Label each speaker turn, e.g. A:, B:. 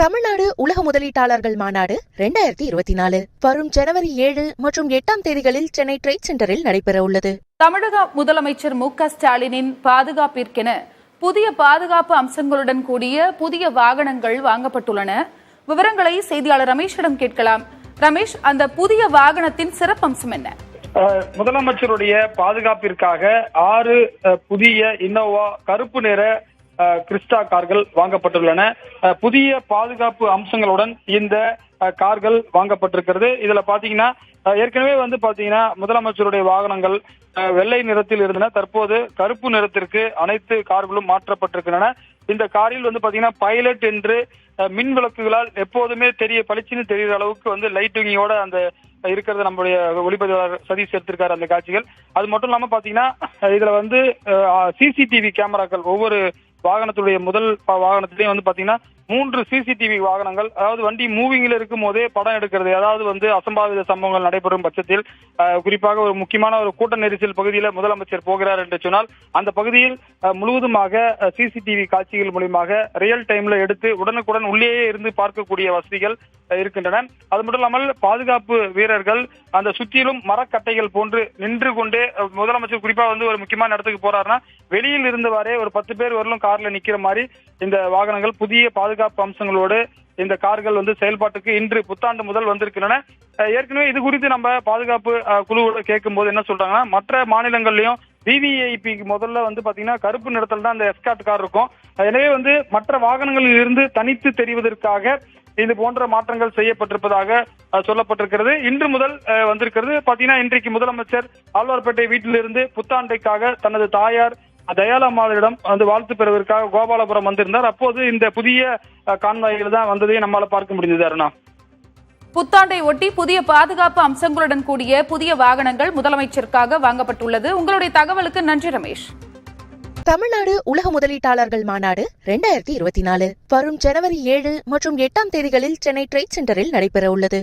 A: தமிழ்நாடு உலக முதலீட்டாளர்கள் மாநாடு 2024 வரும் ஜனவரி 7 மற்றும் 8 தேதிகளில் சென்னை ட்ரேட் சென்டரில் நடைபெற உள்ளது.
B: தமிழக முதலமைச்சர் மு.க. ஸ்டாலினின் பாதுகாப்பிற்கென புதிய பாதுகாப்பு அம்சங்களுடன் கூடிய புதிய வாகனங்கள் வாங்கப்பட்டுள்ளன. விவரங்களை செய்தியாளர் ரமேஷிடம் கேட்கலாம். ரமேஷ், அந்த புதிய வாகனத்தின் சிறப்பம்சம் என்ன?
C: முதலமைச்சருடைய பாதுகாப்பிற்காக 6 புதிய இன்னோவா கருப்பு நிற கிறிஸ்டா கார்கள் வாங்கப்பட்டுள்ளன. புதிய பாதுகாப்பு அம்சங்களுடன் இந்த கார்கள் வாங்கப்பட்டிருக்கிறது. இதுல பாத்தீங்கன்னா ஏற்கனவே பாத்தீங்கன்னா முதலமைச்சருடைய வாகனங்கள் வெள்ளை நிறத்தில் இருந்தன. தற்போது கருப்பு நிறத்திற்கு அனைத்து கார்களும் மாற்றப்பட்டிருக்கின்றன. இந்த காரில் பாத்தீங்கன்னா பைலட் என்று மின் விளக்குகளால் எப்போதுமே பளிச்சுன்னு தெரிகிற அளவுக்கு லைட்டிங்கோட அந்த இருக்கிறது நம்முடைய ஒளிப்பதிவாளர் சதீஷ் எடுத்திருக்காரு அந்த காட்சிகள். அது மட்டும் இல்லாம பாத்தீங்கன்னா இதுல சிசிடிவி கேமராக்கள் ஒவ்வொரு வாகனத்துடைய முதல் வாகனத்திலையும் பாத்தீங்கன்னா 3 சிசிடிவி வாகனங்கள், அதாவது வண்டி மூவிங்ல இருக்கும் போதே படம் எடுக்கிறது, அதாவது அசம்பாவித சம்பவங்கள் நடைபெறும் பட்சத்தில் குறிப்பாக ஒரு முக்கியமான ஒரு கூட்ட நெரிசல் பகுதியில் முதலமைச்சர் போகிறார் என்று சொன்னால் அந்த பகுதியில் முழுவதுமாக சிசிடிவி காட்சிகள் மூலமாக ரியல் டைம்ல எடுத்து உடனுக்குடன் உள்ளேயே இருந்து பார்க்கக்கூடிய வசதிகள் இருக்கின்றன. அது மட்டும் இல்லாமல் பாதுகாப்பு வீரர்கள் அந்த சுற்றிலும் மரக்கட்டைகள் போன்று நின்று கொண்டே முதலமைச்சர் குறிப்பா ஒரு முக்கியமான இடத்துக்கு போறாருன்னா வெளியில் இருந்தவாறே ஒரு 10 பேர் வரலும் கார்ல நிக்கிற மாதிரி இந்த வாகனங்கள் புதிய பாதுகாப்பு அம்சங்களோடு இந்த கார்கள் செயல்பாட்டுக்கு இன்று புத்தாண்டு முதல் வந்திருக்கின்றன. ஏற்கனவே இது குறித்து நம்ம பாதுகாப்பு குழுவோட கேட்கும் போது என்ன சொல்றாங்கன்னா, மற்ற மாநிலங்கள்லயும் விவிஐபி முதல்ல பாத்தீங்கன்னா கருப்பு நிறத்தில் தான் அந்த எஸ்கார்ட் கார் இருக்கும். எனவே மற்ற வாகனங்களில் இருந்து தனித்து தெரிவதற்காக இது போன்ற மாற்றங்கள் செய்யப்பட்டிருப்பதாக சொல்லப்பட்டிருக்கிறது. இன்று முதல் வந்திருக்கிறது. பாத்தீங்கன்னா இன்றைக்கு முதலமைச்சர் ஆழ்வார்பேட்டை வீட்டிலிருந்து புத்தாண்டைக்காக தனது தாயார் தயாளம்மாளிடம் வாழ்த்து பெறுவதற்காக கோபாலபுரம் வந்திருந்தார். அப்போது இந்த புதிய கான்வாய்கள் தான் வந்ததை நம்மால பார்க்க முடிந்தது. அருணா,
B: புத்தாண்டை ஒட்டி புதிய பாதுகாப்பு அம்சங்களுடன் கூடிய புதிய வாகனங்கள் முதலமைச்சருக்காக வாங்கப்பட்டுள்ளது. உங்களுடைய தகவலுக்கு நன்றி ரமேஷ்.
A: தமிழ்நாடு உலக முதலீட்டாளர்கள் மாநாடு 2024 வரும் ஜனவரி 7 மற்றும் 8 தேதிகளில் சென்னை ட்ரேட் சென்டரில் நடைபெற உள்ளது.